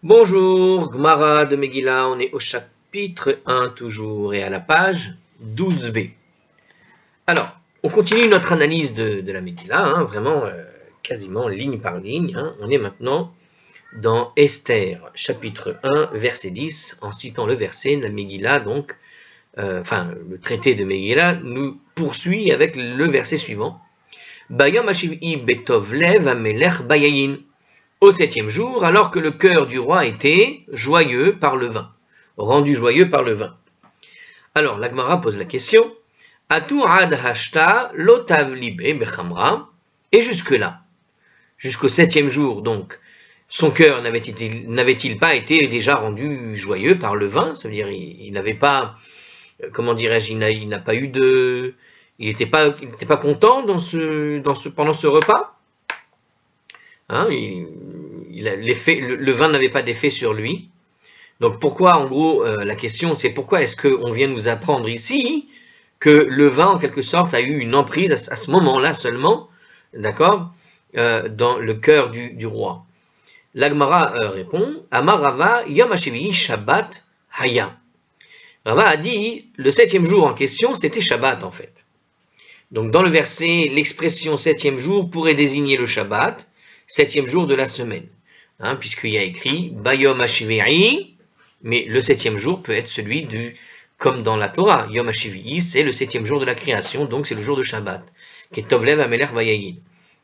Bonjour, Gmara de Megillah, on est au chapitre 1 toujours et à la page 12b. Alors, on continue notre analyse de la Megillah, vraiment quasiment ligne par ligne. On est maintenant dans Esther, chapitre 1, verset 10, en citant le verset, la Megillah, donc, le traité de Megillah nous poursuit avec le verset suivant. Bayom Hashiv'i Betov Lev Amelech Bayayin. Au 7e jour, alors que le cœur du roi était joyeux par le vin, rendu joyeux par le vin. Alors, la Gemara pose la question, Atu ad hashta lotav libe bechamra, et jusque-là, jusqu'au 7e jour, donc, son cœur n'avait-il pas été déjà rendu joyeux par le vin? Ça veut dire, il n'avait pas, comment dirais-je, il n'a pas eu de... Il n'était pas content pendant ce repas? Le vin n'avait pas d'effet sur lui. Donc pourquoi, en gros, la question c'est pourquoi est-ce qu'on vient nous apprendre ici que le vin, en quelque sorte, a eu une emprise à ce moment-là seulement, d'accord, dans le cœur du roi. L'Agmara répond, Amar Rava Yom HaShevi'i Shabbat Haya. Rava a dit, le 7e jour en question, c'était Shabbat en fait. Donc dans le verset, l'expression 7e jour pourrait désigner le Shabbat, 7e jour de la semaine, puisqu'il y a écrit Bayom HaShevi'i, mais le 7e jour peut être celui comme dans la Torah, Yom HaShevi'i, c'est le 7e jour de la création, donc c'est le jour de Shabbat, qui est Tovlev Amelech Bayayin.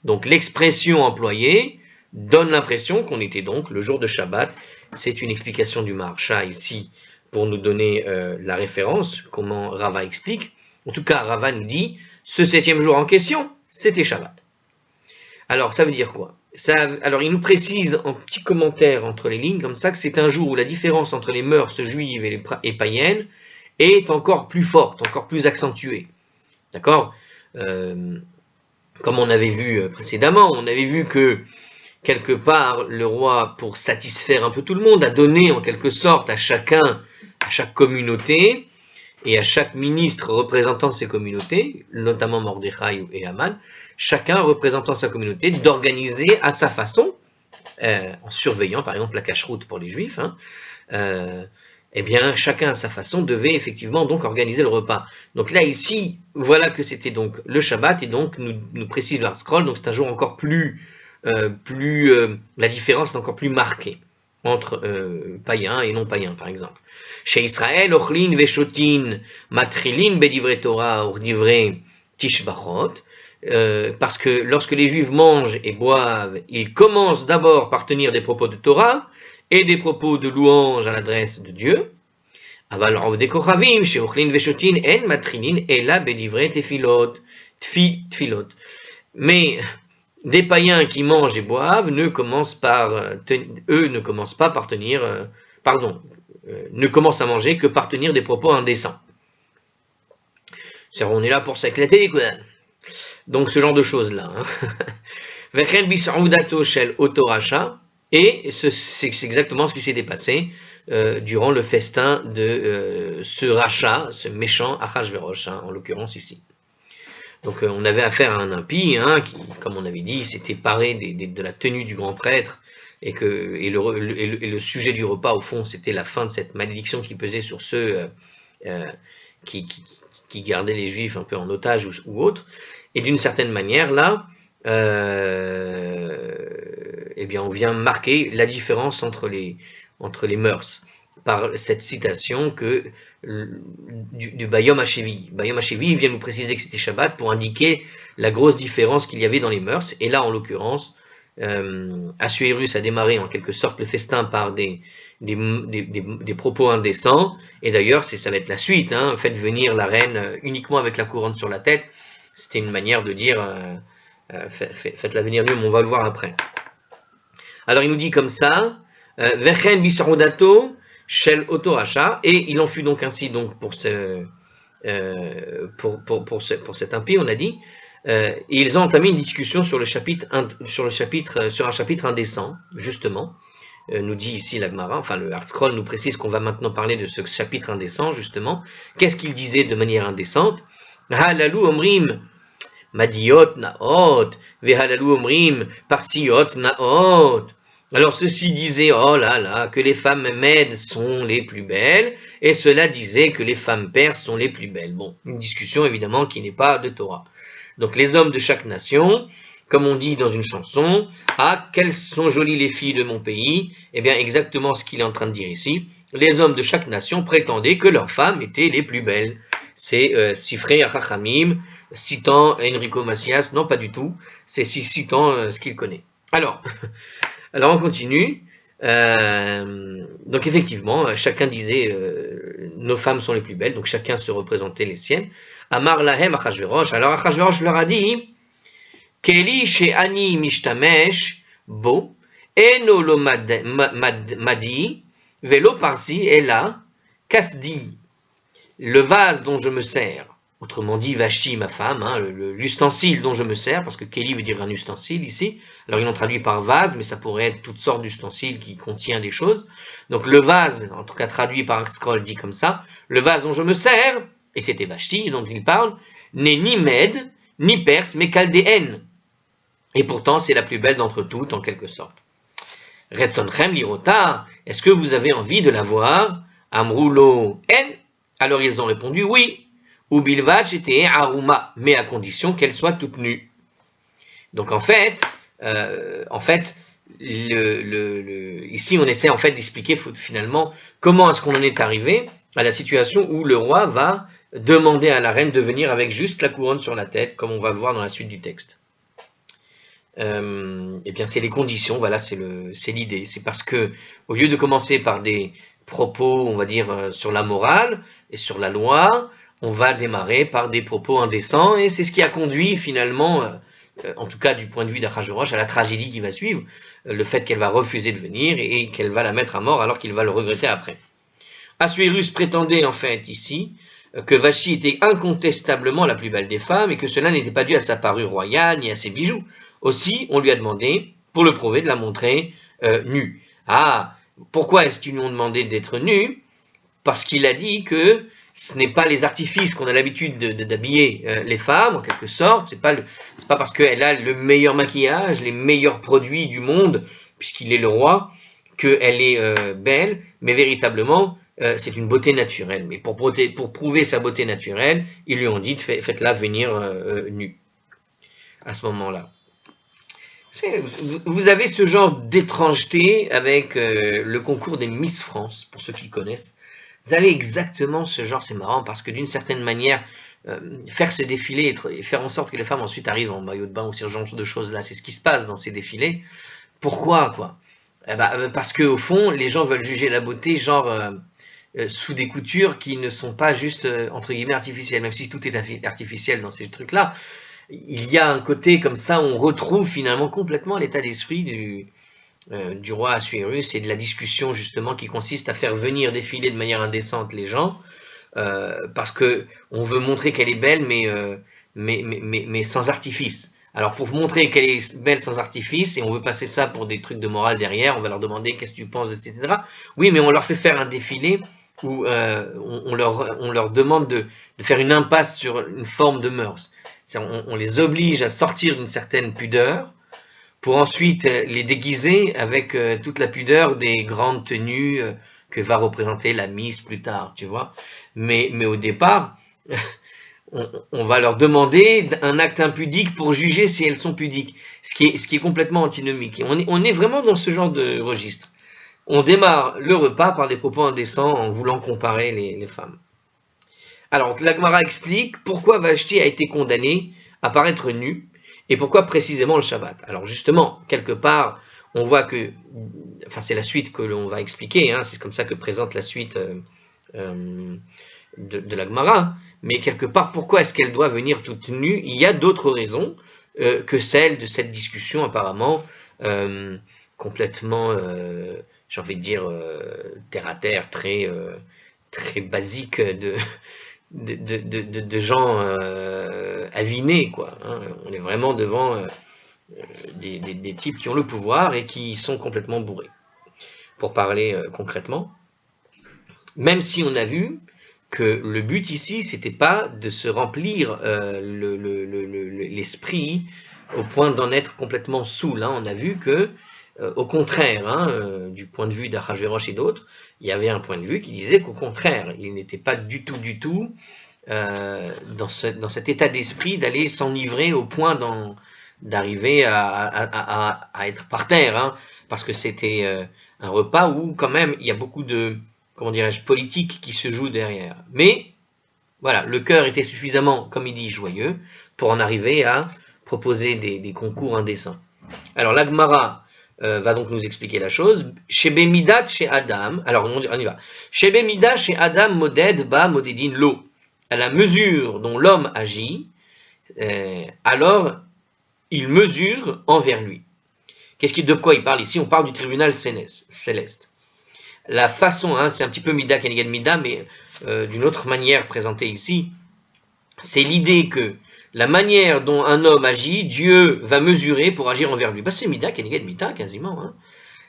Donc l'expression employée donne l'impression qu'on était donc le jour de Shabbat. C'est une explication du Maharsha ici pour nous donner la référence, comment Rava explique. En tout cas, Rava nous dit, ce 7e jour en question, c'était Shabbat. Alors, ça veut dire quoi? Alors, il nous précise en petit commentaire entre les lignes, comme ça, que c'est un jour où la différence entre les mœurs juives et païennes est encore plus forte, encore plus accentuée. D'accord? Comme on avait vu précédemment, on avait vu que, quelque part, le roi, pour satisfaire un peu tout le monde, a donné en quelque sorte à chaque communauté, et à chaque ministre représentant ces communautés, notamment Mordechai et Haman, chacun représentant sa communauté, d'organiser à sa façon, en surveillant par exemple la cacheroute pour les juifs, chacun à sa façon devait effectivement donc organiser le repas. Donc là ici, voilà que c'était donc le Shabbat, et donc nous précise le Scroll, donc c'est un jour encore la différence est encore plus marquée entre païens et non païens par exemple. Chez Israël, ochlin veshotin matrilin bedivre Torah ou divre tishbachot, parce que lorsque les Juifs mangent et boivent, ils commencent d'abord par tenir des propos de Torah et des propos de louange à l'adresse de Dieu. Aval rovde kochavim chez ochlin veshotin en matrilin ela bedivre tefilot. Mais des païens qui mangent et boivent ne commencent pas à manger que par tenir des propos indécents. On est là pour s'éclater, quoi. Donc ce genre de choses-là. Et c'est exactement ce qui s'est dépassé durant le festin de ce rachat, ce méchant Achashverosh, en l'occurrence ici. Donc on avait affaire à un impie, qui, comme on avait dit, s'était paré de la tenue du grand prêtre, et le sujet du repas, au fond, c'était la fin de cette malédiction qui pesait sur ceux qui gardaient les Juifs un peu en otage ou autres. Et d'une certaine manière, là, on vient marquer la différence entre les mœurs par cette citation du Bayom HaShevi'i. Bayom HaShevi'i vient nous préciser que c'était Shabbat pour indiquer la grosse différence qu'il y avait dans les mœurs. Et là, en l'occurrence, Assuérus a démarré en quelque sorte le festin par des propos indécents. Et d'ailleurs, ça va être la suite. Faites venir la reine uniquement avec la couronne sur la tête. C'était une manière de dire faites-la venir mieux, mais on va le voir après. Alors il nous dit comme ça, Vechen bisaudato shel otoracha, et il en fut donc ainsi donc pour cet impie, on a dit. Ils ont entamé une discussion sur un chapitre indécent, justement. Nous dit ici la Gemara, le Hartscroll nous précise qu'on va maintenant parler de ce chapitre indécent, justement. Qu'est-ce qu'il disait de manière indécente? Halalu omrim madiot naot, vehalalu omrim parsiot naot. Alors ceux-ci disaient, oh là là, que les femmes mèdes sont les plus belles, et cela disait que les femmes perses sont les plus belles. Bon, une discussion évidemment qui n'est pas de Torah. Donc les hommes de chaque nation, comme on dit dans une chanson, ah, quelles sont jolies les filles de mon pays, eh bien exactement ce qu'il est en train de dire ici, les hommes de chaque nation prétendaient que leurs femmes étaient les plus belles. C'est Sifrei Achachamim, citant Enrico Macias, non pas du tout, c'est citant ce qu'il connaît. Alors on continue. Donc effectivement, chacun disait nos femmes sont les plus belles, donc chacun se représentait les siennes. Amar lahem Achashverosh. Alors Achashverosh leur a dit Keli she'ani mishtamesh bo eno lo madi velo parsi ela kasdi. Le vase dont je me sers, autrement dit Vashti, ma femme, hein, l'ustensile dont je me sers, parce que Keli veut dire un ustensile ici, alors ils l'ont traduit par vase, mais ça pourrait être toutes sortes d'ustensiles qui contient des choses. Donc le vase, en tout cas traduit par Scroll, dit comme ça, le vase dont je me sers, et c'était Vashti dont il parle, n'est ni Mède, ni Perse, mais chaldéenne. Et pourtant c'est la plus belle d'entre toutes, en quelque sorte. Retzonchem lirota, est-ce que vous avez envie de la voir? Amroulo en. Alors ils ont répondu oui. Ou bilvad j'étais aruma, mais à condition qu'elle soit toute nue. Donc en fait, ici on essaie en fait d'expliquer finalement comment est-ce qu'on en est arrivé à la situation où le roi va demander à la reine de venir avec juste la couronne sur la tête, comme on va le voir dans la suite du texte. Eh bien c'est les conditions, voilà, c'est l'idée. C'est parce que au lieu de commencer par des propos, on va dire, sur la morale et sur la loi, on va démarrer par des propos indécents, et c'est ce qui a conduit finalement, en tout cas du point de vue d'Achashverosh, à la tragédie qui va suivre, le fait qu'elle va refuser de venir et qu'elle va la mettre à mort alors qu'il va le regretter après. Assuérus prétendait en fait ici que Vashti était incontestablement la plus belle des femmes et que cela n'était pas dû à sa parure royale ni à ses bijoux. Aussi, on lui a demandé, pour le prouver, de la montrer nue. Ah, pourquoi est-ce qu'ils lui ont demandé d'être nue? Parce qu'il a dit que ce n'est pas les artifices qu'on a l'habitude d'habiller les femmes, en quelque sorte, c'est pas parce qu'elle a le meilleur maquillage, les meilleurs produits du monde, puisqu'il est le roi, qu'elle est belle, mais véritablement, c'est une beauté naturelle. Mais pour prouver sa beauté naturelle, ils lui ont dit, faites-la venir nue, à ce moment-là. Vous avez ce genre d'étrangeté avec le concours des Miss France, pour ceux qui connaissent. Vous avez exactement ce genre, c'est marrant, parce que d'une certaine manière, faire ces défilés et faire en sorte que les femmes ensuite arrivent en maillot de bain ou ce genre de choses-là, c'est ce qui se passe dans ces défilés. Pourquoi, quoi? Parce qu'au fond, les gens veulent juger la beauté, genre, sous des coutures qui ne sont pas juste, entre guillemets, artificielles, même si tout est artificiel dans ces trucs-là. Il y a un côté comme ça où on retrouve finalement complètement l'état d'esprit du roi Assuérus et de la discussion justement qui consiste à faire venir défiler de manière indécente les gens parce que on veut montrer qu'elle est belle mais sans artifice. Alors pour montrer qu'elle est belle sans artifice et on veut passer ça pour des trucs de morale derrière, on va leur demander qu'est-ce que tu penses, etc. Oui, mais on leur fait faire un défilé où on leur demande de faire une impasse sur une forme de mœurs. On les oblige à sortir d'une certaine pudeur pour ensuite les déguiser avec toute la pudeur des grandes tenues que va représenter la Miss plus tard, tu vois. Mais au départ, on va leur demander un acte impudique pour juger si elles sont pudiques, ce qui est complètement antinomique. On est vraiment dans ce genre de registre. On démarre le repas par des propos indécents en voulant comparer les femmes. Alors, la Gemara explique pourquoi Vashti a été condamnée à paraître nue et pourquoi précisément le Shabbat. Alors justement, quelque part, on voit que, enfin c'est la suite que l'on va expliquer, hein, c'est comme ça que présente la suite de la Gemara, mais quelque part, pourquoi est-ce qu'elle doit venir toute nue? Il y a d'autres raisons que celle de cette discussion apparemment complètement, j'ai envie de dire, terre à terre, très basique de gens avinés, quoi. Hein. On est vraiment devant des types qui ont le pouvoir et qui sont complètement bourrés. Pour parler concrètement, même si on a vu que le but ici, c'était pas de se remplir l'esprit au point d'en être complètement saoul. Hein. On a vu que Au contraire, hein, du point de vue d'Achashverosh et d'autres, il y avait un point de vue qui disait qu'au contraire, il n'était pas du tout dans cet état d'esprit d'aller s'enivrer au point d'arriver à être par terre, hein, parce que c'était un repas où quand même il y a beaucoup de, comment dirais-je, politique qui se joue derrière. Mais voilà, le cœur était suffisamment, comme il dit, joyeux pour en arriver à proposer des concours indécents. Alors l'Agmara va donc nous expliquer la chose. Shebe midat chez Adam, alors on y va. Shebe midat chez Adam moded ba modedin lo. À la mesure dont l'homme agit, alors il mesure envers lui. De quoi il parle ici? On parle du tribunal céleste. La façon, hein, c'est un petit peu mida keneged mida, mais d'une autre manière présentée ici, c'est l'idée que la manière dont un homme agit, Dieu va mesurer pour agir envers lui. C'est mida keneged mida quasiment. Hein.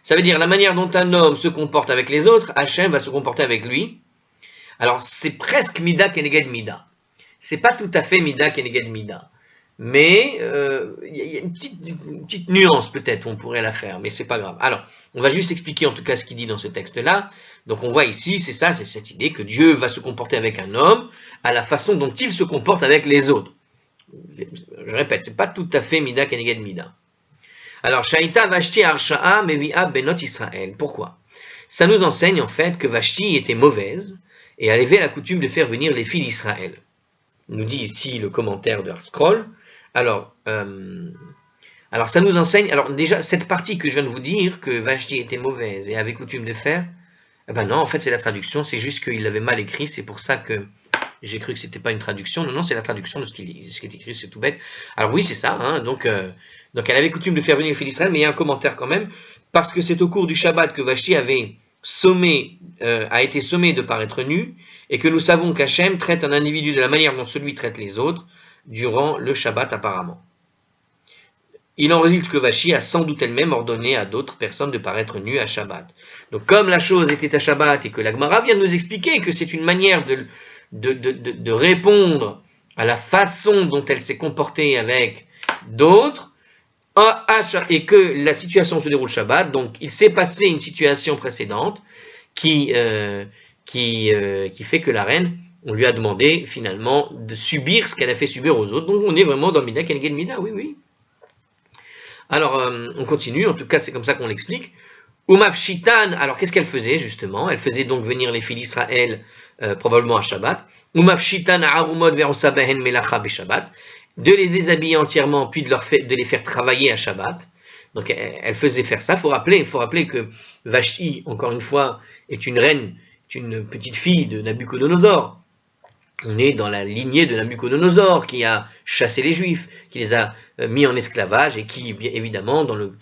Ça veut dire la manière dont un homme se comporte avec les autres, Hachem va se comporter avec lui. Alors c'est presque mida keneged mida. C'est pas tout à fait mida keneged mida. Mais il y a une petite nuance peut-être, on pourrait la faire, mais c'est pas grave. Alors, on va juste expliquer en tout cas ce qu'il dit dans ce texte-là. Donc on voit ici, c'est ça, c'est cette idée que Dieu va se comporter avec un homme à la façon dont il se comporte avec les autres. Je répète, c'est pas tout à fait mida keneged mida. Alors, Shaïta Vashti Arsha'a Mevi'a Benot Israël. Pourquoi? Ça nous enseigne en fait que Vashti était mauvaise et avait la coutume de faire venir les filles d'Israël. Nous dit ici le commentaire de Hartscroll. Alors, ça nous enseigne, alors déjà, cette partie que je viens de vous dire, que Vashti était mauvaise et avait coutume de faire, eh ben non, en fait, c'est la traduction, c'est juste qu'il l'avait mal écrit, c'est pour ça que j'ai cru que c'était pas une traduction. Non, c'est la traduction de ce qui est écrit, c'est tout bête. Alors oui, c'est ça, hein, donc elle avait coutume de faire venir les filles d'Israël, mais il y a un commentaire quand même, parce que c'est au cours du Shabbat que Vashti a été sommée de paraître nue, et que nous savons qu'Hachem traite un individu de la manière dont celui traite les autres, durant le Shabbat apparemment. Il en résulte que Vashti a sans doute elle-même ordonné à d'autres personnes de paraître nues à Shabbat. Donc comme la chose était à Shabbat et que la Gemara vient de nous expliquer que c'est une manière de répondre à la façon dont elle s'est comportée avec d'autres, et que la situation se déroule Shabbat, donc il s'est passé une situation précédente qui fait que la reine, on lui a demandé finalement de subir ce qu'elle a fait subir aux autres. Donc on est vraiment dans Mida Keneged Mida, oui. Alors on continue, en tout cas c'est comme ça qu'on l'explique. Umafshitan, alors qu'est-ce qu'elle faisait justement? Elle faisait donc venir les filles d'Israël probablement à Shabbat. Umafshitan arumot verosabahen melacha beshabbat, de les déshabiller entièrement puis de les faire travailler à Shabbat. Donc elle faisait faire ça. Il faut rappeler que Vashti, encore une fois, est une reine, est une petite fille de Nabuchodonosor. On est dans la lignée de Nabuchodonosor qui a chassé les Juifs, qui les a mis en esclavage et qui, bien évidemment, dans le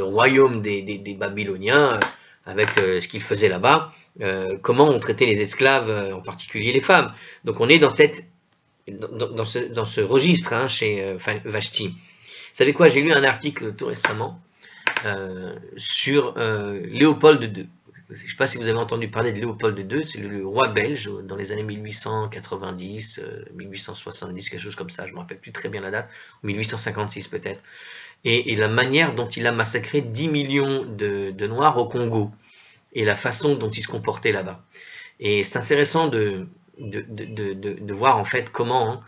royaume des Babyloniens, avec ce qu'ils faisaient là-bas, comment on traitait les esclaves, en particulier les femmes. Donc on est dans ce registre hein, chez Vashti. Vous savez quoi, j'ai lu un article tout récemment sur Léopold II. Je ne sais pas si vous avez entendu parler de Léopold II, c'est le roi belge dans les années 1890, 1870, quelque chose comme ça, je ne me rappelle plus très bien la date, 1856 peut-être. Et la manière dont il a massacré 10 millions de Noirs au Congo, et la façon dont il se comportait là-bas. Et c'est intéressant de voir en fait comment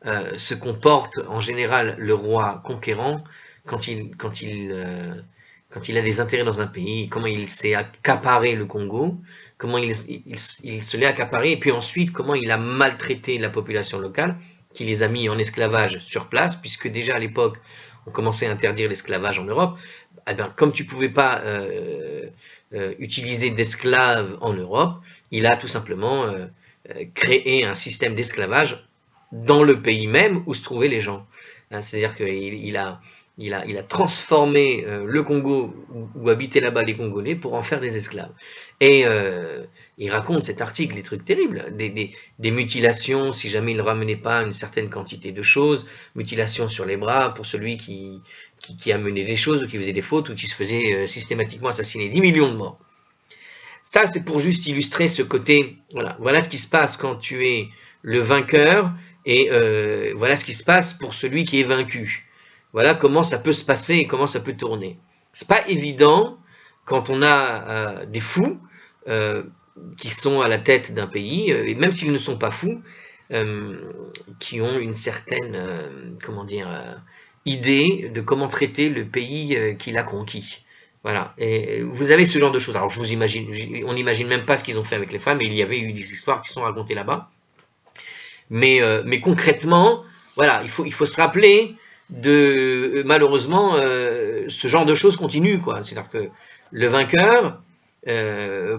se comporte en général le roi conquérant quand il a des intérêts dans un pays, comment il s'est accaparé le Congo, comment il se l'est accaparé, et puis ensuite comment il a maltraité la population locale, qui les a mis en esclavage sur place, puisque déjà à l'époque on commençait à interdire l'esclavage en Europe. Eh bien, comme tu ne pouvais pas utiliser d'esclaves en Europe, il a tout simplement créé un système d'esclavage dans le pays même où se trouvaient les gens. C'est-à-dire qu'il a transformé le Congo où habitaient là-bas les Congolais pour en faire des esclaves. Et il raconte cet article des trucs terribles, des mutilations si jamais il ne ramenait pas une certaine quantité de choses, mutilations sur les bras pour celui qui amenait des choses ou qui faisait des fautes ou qui se faisait systématiquement assassiner. 10 millions de morts. Ça, c'est pour juste illustrer ce côté. Voilà ce qui se passe quand tu es le vainqueur et voilà ce qui se passe pour celui qui est vaincu. Voilà comment ça peut se passer et comment ça peut tourner. c'est pas évident quand on a des fous qui sont à la tête d'un pays, et même s'ils ne sont pas fous, qui ont une certaine, idée de comment traiter le pays qu'il a conquis. Voilà. Et vous avez ce genre de choses. Alors, on n'imagine même pas ce qu'ils ont fait avec les femmes, et il y avait eu des histoires qui sont racontées là-bas. Mais concrètement, voilà, il faut se rappeler de, malheureusement, ce genre de choses continue, quoi. C'est-à-dire que le vainqueur,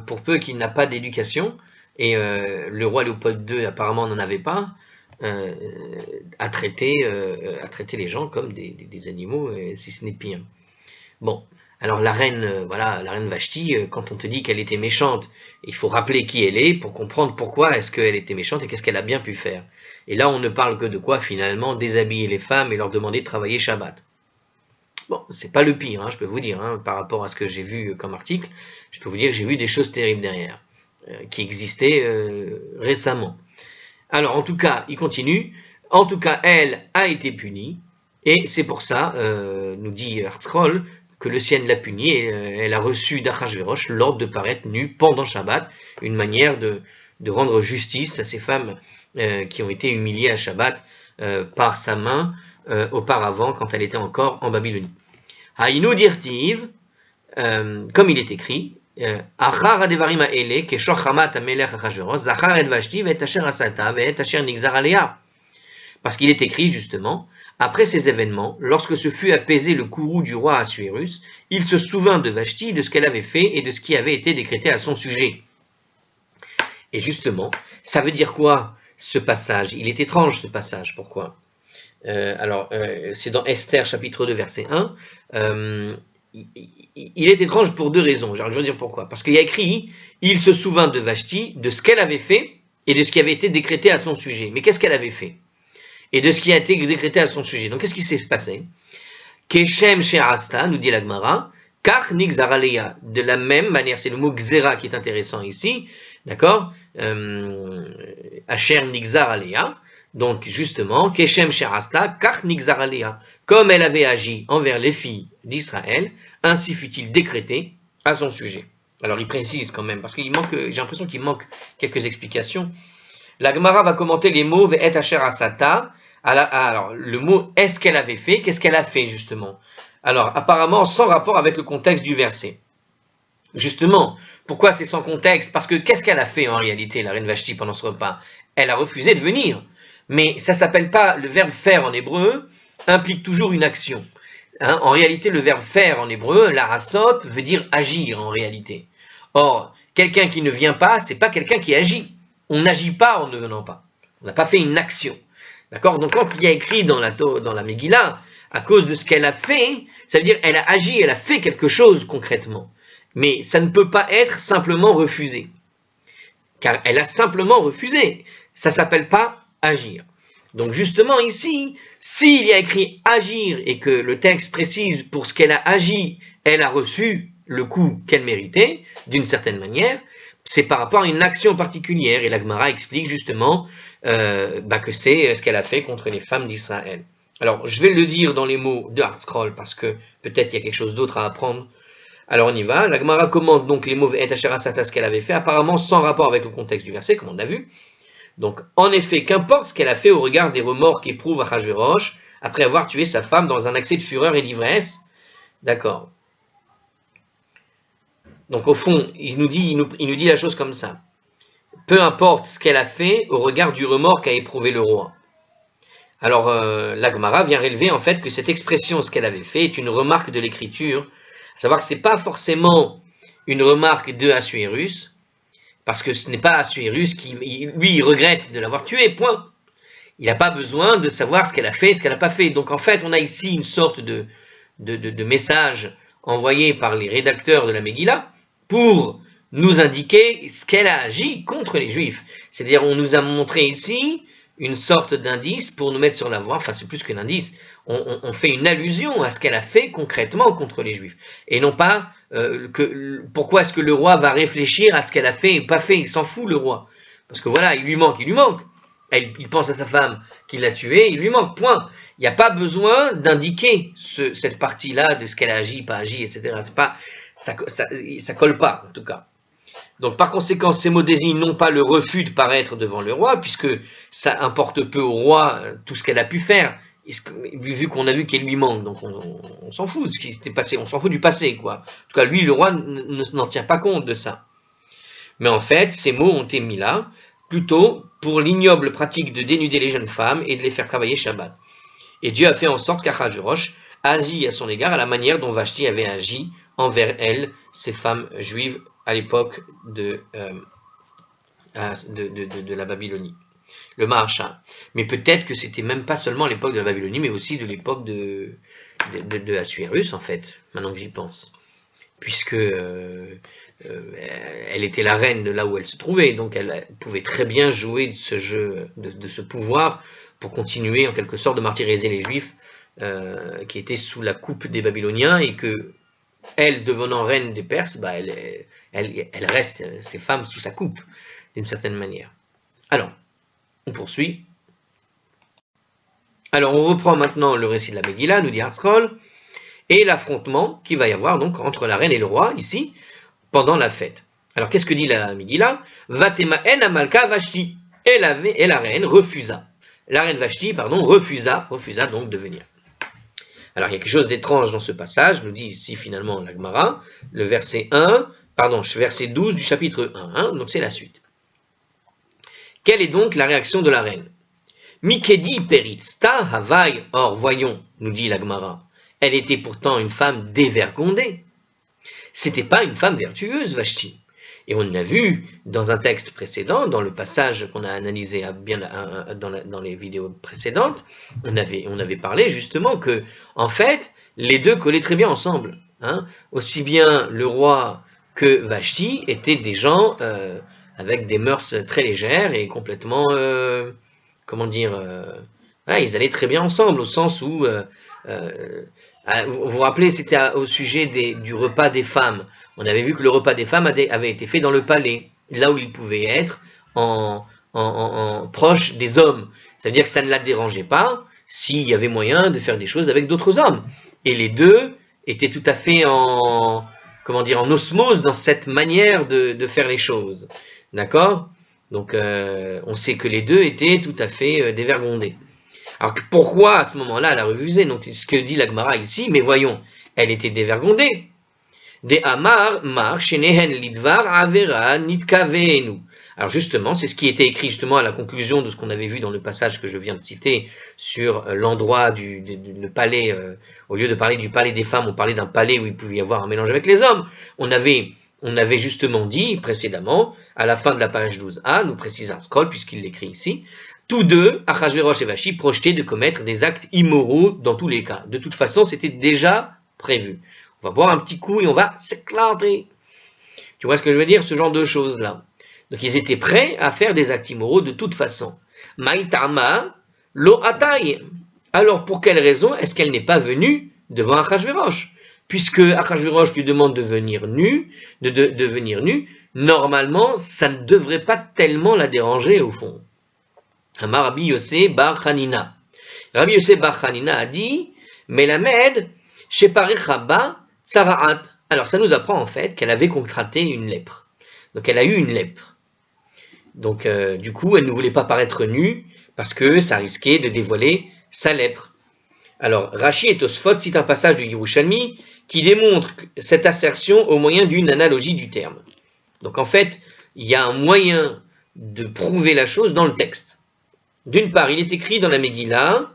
pour peu qu'il n'a pas d'éducation, et le roi Léopold II apparemment n'en avait pas, à traiter les gens comme des animaux, si ce n'est pire. Bon, alors la reine, voilà, la reine Vashti, quand on te dit qu'elle était méchante, il faut rappeler qui elle est pour comprendre pourquoi est-ce qu'elle était méchante et qu'est-ce qu'elle a bien pu faire. Et là, on ne parle que de quoi finalement? Déshabiller les femmes et leur demander de travailler Shabbat. Bon, c'est pas le pire, hein, je peux vous dire, hein, par rapport à ce que j'ai vu comme article, je peux vous dire que j'ai vu des choses terribles derrière, qui existaient récemment. Alors, en tout cas, il continue. En tout cas, elle a été punie, et c'est pour ça, nous dit Hartzroll, que le ciel l'a punie, et elle a reçu d'Achashverosh l'ordre de paraître nue pendant Shabbat, une manière de rendre justice à ces femmes qui ont été humiliées à Shabbat par sa main auparavant, quand elle était encore en Babylonie. Haïnu dirtiv, comme il est écrit, Achar adevarim ha'ele keshoch hamat hamelech Achashverosh zachar et Vashti ve'et asher asata ve'et asher nigzar alea. Parce qu'il est écrit justement, après ces événements, lorsque se fut apaisé le courroux du roi Assuérus, il se souvint de Vashti, de ce qu'elle avait fait et de ce qui avait été décrété à son sujet. Et justement, ça veut dire quoi ce passage? Il est étrange ce passage, pourquoi? C'est dans Esther chapitre 2 verset 1. Il est étrange pour deux raisons. Je vais dire pourquoi. Parce qu'il y a écrit, il se souvint de Vashti, de ce qu'elle avait fait et de ce qui avait été décrété à son sujet. Mais qu'est-ce qu'elle avait fait? Et de ce qui a été décrété à son sujet. Donc qu'est-ce qui s'est passé? Keshem she'asta, nous dit la Gemara, kach nigzar aleya. De la même manière, c'est le mot xera qui est intéressant ici, d'accord? Asher nigzar aleya. Donc justement, keshem she'asta, kach nigzar aleya. Comme elle avait agi envers les filles d'Israël, ainsi fut-il décrété à son sujet. Alors il précise quand même, parce qu'il manque, j'ai l'impression qu'il manque quelques explications. La Gemara va commenter les mots ve'et asher asata. Alors, le mot est-ce qu'elle avait fait, qu'est-ce qu'elle a fait justement? Alors, apparemment, sans rapport avec le contexte du verset. Justement, pourquoi c'est sans contexte? Parce que qu'est-ce qu'elle a fait en réalité, la reine Vashti, pendant ce repas? Elle a refusé de venir. Mais ça ne s'appelle pas, le verbe faire en hébreu implique toujours une action. Hein, en réalité, le verbe faire en hébreu, larasot, veut dire agir en réalité. Or, quelqu'un qui ne vient pas, c'est pas quelqu'un qui agit. On n'agit pas en ne venant pas. On n'a pas fait une action. D'accord? Donc quand il y a écrit dans la Megillah, à cause de ce qu'elle a fait, ça veut dire qu'elle a agi, elle a fait quelque chose concrètement. Mais ça ne peut pas être simplement refusé. Car elle a simplement refusé. Ça ne s'appelle pas agir. Donc justement ici, s'il y a écrit agir et que le texte précise pour ce qu'elle a agi, elle a reçu le coup qu'elle méritait, d'une certaine manière, c'est par rapport à une action particulière. Et la Gemara explique justement que c'est ce qu'elle a fait contre les femmes d'Israël. Alors, je vais le dire dans les mots de Hartzroll, parce que peut-être il y a quelque chose d'autre à apprendre. Alors, on y va. La Gemara commente donc les mots et asherasata, ce qu'elle avait fait, apparemment sans rapport avec le contexte du verset, comme on a vu. Donc, en effet, qu'importe ce qu'elle a fait au regard des remords qu'éprouve Achashverosh, après avoir tué sa femme dans un accès de fureur et d'ivresse. D'accord. Donc, au fond, il nous dit la chose comme ça. Peu importe ce qu'elle a fait au regard du remords qu'a éprouvé le roi. Alors, la Gemara vient relever en fait que cette expression, ce qu'elle avait fait, est une remarque de l'écriture, à savoir que ce n'est pas forcément une remarque de Assuérus, parce que ce n'est pas Assuérus qui, lui, il regrette de l'avoir tué, point. Il n'a pas besoin de savoir ce qu'elle a fait, ce qu'elle n'a pas fait. Donc, en fait, on a ici une sorte de message envoyé par les rédacteurs de la Megillah pour nous indiquer ce qu'elle a agi contre les Juifs. C'est-à-dire, on nous a montré ici une sorte d'indice pour nous mettre sur la voie, enfin c'est plus qu'un indice, on fait une allusion à ce qu'elle a fait concrètement contre les Juifs. Et non pas, pourquoi est-ce que le roi va réfléchir à ce qu'elle a fait et pas fait, il s'en fout le roi. Parce que voilà, il lui manque. il pense à sa femme qui l'a tué, il lui manque, point. Il n'y a pas besoin d'indiquer cette partie-là de ce qu'elle a agi, pas agi, etc. C'est pas, ça colle pas, en tout cas. Donc par conséquent, ces mots désignent non pas le refus de paraître devant le roi, puisque ça importe peu au roi tout ce qu'elle a pu faire, vu qu'on a vu qu'elle lui manque, donc on s'en fout de ce qui s'était passé, on s'en fout du passé, quoi. En tout cas, lui, le roi, n'en tient pas compte de ça. Mais en fait, ces mots ont été mis là, plutôt pour l'ignoble pratique de dénuder les jeunes femmes et de les faire travailler Shabbat. Et Dieu a fait en sorte qu'Achashverosh agit à son égard à la manière dont Vashti avait agi envers elle, ces femmes juives à l'époque de la Babylonie, le Maharsha. Mais peut-être que c'était même pas seulement à l'époque de la Babylonie, mais aussi de l'époque de Assuérus, en fait, maintenant que j'y pense. Puisque elle était la reine de là où elle se trouvait, donc elle pouvait très bien jouer de ce jeu, de ce pouvoir, pour continuer en quelque sorte de martyriser les Juifs qui étaient sous la coupe des Babyloniens, et que elle, devenant reine des Perses, bah, elle reste, ces femmes, sous sa coupe, d'une certaine manière. Alors, on poursuit. Alors, on reprend maintenant le récit de la Megillah, nous dit Haskell, et l'affrontement qu'il va y avoir donc entre la reine et le roi, ici, pendant la fête. Alors, qu'est-ce que dit la Megillah? Vatemaen amalka Vashti. Et la reine refusa. La reine Vashti, pardon, refusa donc de venir. Alors, il y a quelque chose d'étrange dans ce passage, nous dit ici finalement la Gemara, le verset 12 du chapitre 1, hein, donc c'est la suite. Quelle est donc la réaction de la reine? Mikedi peritsta havai, or voyons, nous dit la Gemara, elle était pourtant une femme dévergondée. C'était pas une femme vertueuse, Vashti. Et on l'a vu dans un texte précédent, dans le passage qu'on a analysé dans les vidéos précédentes, on avait parlé justement que, en fait, les deux collaient très bien ensemble. Hein. Aussi bien le roi que Vashti étaient des gens avec des mœurs très légères et complètement, voilà, ils allaient très bien ensemble, au sens où, vous vous rappelez, c'était au sujet du repas des femmes. On avait vu que le repas des femmes avait été fait dans le palais, là où il pouvait être proche des hommes. Ça veut dire que ça ne la dérangeait pas s'il y avait moyen de faire des choses avec d'autres hommes. Et les deux étaient tout à fait en osmose dans cette manière de faire les choses. D'accord? Donc, on sait que les deux étaient tout à fait dévergondés. Alors pourquoi à ce moment-là elle a refusé? Donc ce que dit la Gemara ici, mais voyons, elle était dévergondée. De Amar Mar Shenehen Lidvar Avera Nitkavenu. Alors justement, c'est ce qui était écrit justement à la conclusion de ce qu'on avait vu dans le passage que je viens de citer sur l'endroit du palais. Au lieu de parler du palais des femmes, on parlait d'un palais où il pouvait y avoir un mélange avec les hommes. On avait justement dit précédemment, à la fin de la page 12a, nous précise un scroll puisqu'il l'écrit ici, tous deux, Achashverosh et Vashti, projetaient de commettre des actes immoraux dans tous les cas. De toute façon, c'était déjà prévu. On va boire un petit coup et on va s'éclater. Tu vois ce que je veux dire? Ce genre de choses-là. Donc, ils étaient prêts à faire des actes immoraux de toute façon. Maïtama lo atai. Alors, pour quelle raison est-ce qu'elle n'est pas venue devant Achashverosh? Puisque Achashverosh lui demande de venir nue, normalement, ça ne devrait pas tellement la déranger au fond. Amar Rabbi Yossé bar Hanina. Rabbi Yossé bar Hanina a dit, Melamed, Sheparechaba Tsaraat. Alors ça nous apprend en fait qu'elle avait contracté une lèpre. Donc elle a eu une lèpre. Donc du coup, elle ne voulait pas paraître nue parce que ça risquait de dévoiler sa lèpre. Alors Rashi et Tosfot citent un passage du Yerushalmi qui démontre cette assertion au moyen d'une analogie du terme. Donc en fait, il y a un moyen de prouver la chose dans le texte. D'une part, il est écrit dans la Megillah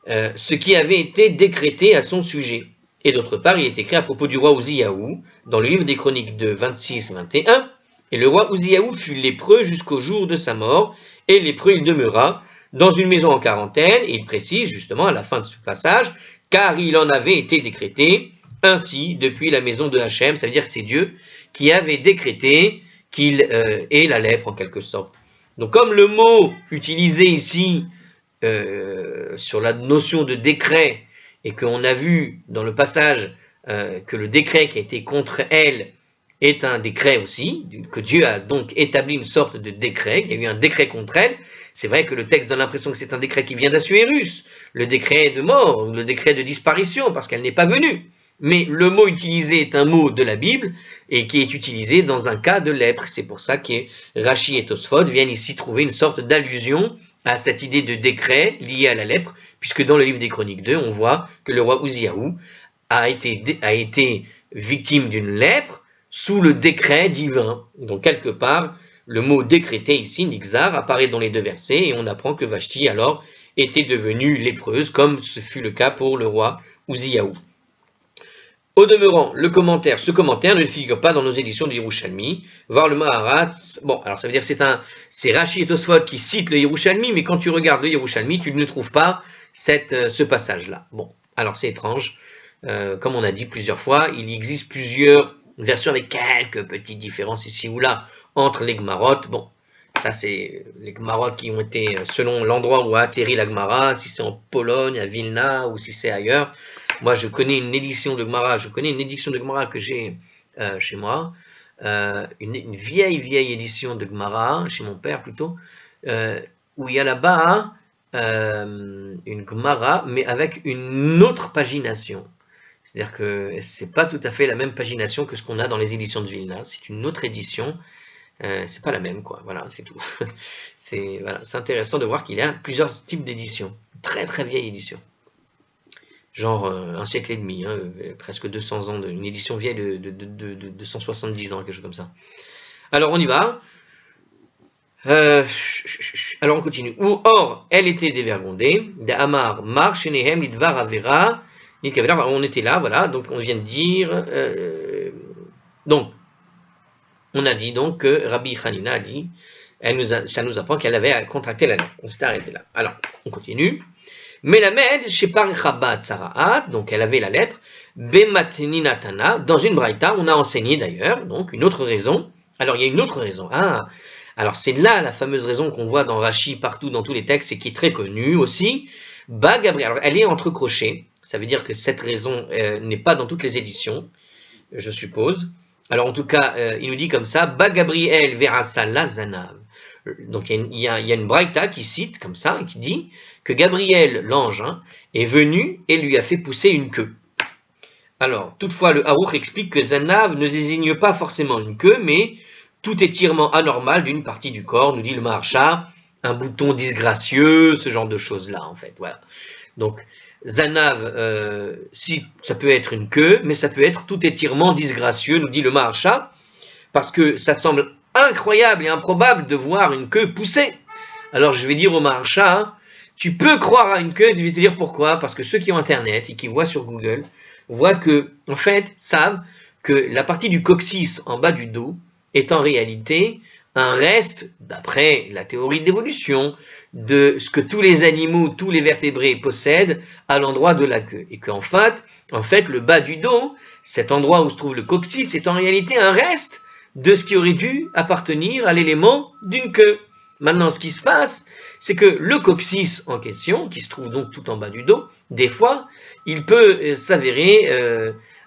ce qui avait été décrété à son sujet. Et d'autre part, il est écrit à propos du roi Uziyahu, dans le livre des Chroniques de 26-21. Et le roi Uziyahu fut lépreux jusqu'au jour de sa mort, et lépreux il demeura dans une maison en quarantaine, et il précise justement à la fin de ce passage, car il en avait été décrété ainsi depuis la maison de Hachem, ça veut dire que c'est Dieu qui avait décrété qu'il ait la lèpre en quelque sorte. Donc comme le mot utilisé ici sur la notion de décret, et qu'on a vu dans le passage que le décret qui a été contre elle est un décret aussi, que Dieu a donc établi une sorte de décret, il y a eu un décret contre elle, C'est vrai que le texte donne l'impression que c'est un décret qui vient d'Assuérus, le décret de mort, le décret de disparition, parce qu'elle n'est pas venue. Mais le mot utilisé est un mot de la Bible et qui est utilisé dans un cas de lèpre. C'est pour ça que Rashi et Tosfot viennent ici trouver une sorte d'allusion à cette idée de décret lié à la lèpre, puisque dans le livre des Chroniques 2, on voit que le roi Uziaou a été victime d'une lèpre sous le décret divin. Donc quelque part, le mot décrété ici, Nixar, apparaît dans les deux versets et on apprend que Vashti alors était devenue lépreuse, comme ce fut le cas pour le roi Uziaou. Au demeurant, ce commentaire ne figure pas dans nos éditions de Yerushalmi, voir le Maharatz. Bon, alors ça veut dire que c'est Rashi et Tosfot qui citent le Yerushalmi, mais quand tu regardes le Yerushalmi, tu ne trouves pas ce passage-là. Bon, alors c'est étrange. Comme on a dit plusieurs fois, il existe plusieurs versions avec quelques petites différences ici ou là entre les Gmarot. Bon, ça c'est les Gmarot qui ont été selon l'endroit où a atterri la Gmara, si c'est en Pologne, à Vilna ou si c'est ailleurs. Moi, je connais une édition de Gemara que j'ai chez moi, une vieille édition de Gemara, chez mon père plutôt, où il y a là-bas une Gemara, mais avec une autre pagination. C'est-à-dire que c'est pas tout à fait la même pagination que ce qu'on a dans les éditions de Vilna, c'est une autre édition, c'est pas la même, quoi. Voilà, c'est tout. C'est intéressant de voir qu'il y a plusieurs types d'éditions, très très vieille édition. Genre un siècle et demi, hein, presque 200 ans, une édition vieille de 170 ans, quelque chose comme ça. Alors on y va. Alors on continue. Or, elle était dévergondée, d'Amar, Mar, Shenehem, Lidvar, Avera, Nidkavera. On était là, voilà, donc on vient de dire. Donc, on a dit donc que Rabbi Hanina a dit, ça nous apprend qu'elle avait contracté la lèpre. On s'était arrêté là. Alors, on continue. Melamed Shepar Chabat Saraat, donc elle avait la lèpre, Bematninatana, dans une braïta, on a enseigné d'ailleurs, donc une autre raison. Alors il y a une autre raison. Alors c'est là la fameuse raison qu'on voit dans Rashi partout dans tous les textes et qui est très connue aussi. Ba Gabriel, alors elle est entre crochets, ça veut dire que cette raison n'est pas dans toutes les éditions, je suppose. Alors en tout cas, il nous dit comme ça, Ba Gabriel verasa la zanav. Donc il y a une braïta qui cite comme ça et qui dit que Gabriel, l'ange, est venu et lui a fait pousser une queue. Alors, toutefois, le Harouch explique que Zanav ne désigne pas forcément une queue, mais tout étirement anormal d'une partie du corps, nous dit le Maharsha, un bouton disgracieux, ce genre de choses-là, en fait. Voilà. Donc, Zanav, si ça peut être une queue, mais ça peut être tout étirement disgracieux, nous dit le Maharsha, parce que ça semble incroyable et improbable de voir une queue pousser. Alors, je vais dire au Maharsha, tu peux croire à une queue, je vais te dire pourquoi, parce que ceux qui ont Internet et qui voient sur Google, voient que, en fait, savent que la partie du coccyx en bas du dos est en réalité un reste, d'après la théorie d'évolution, de ce que tous les animaux, tous les vertébrés possèdent à l'endroit de la queue. Et qu'en fait, le bas du dos, cet endroit où se trouve le coccyx, est en réalité un reste de ce qui aurait dû appartenir à l'élément d'une queue. Maintenant, ce qui se passe, c'est que le coccyx en question, qui se trouve donc tout en bas du dos, des fois, il peut s'avérer,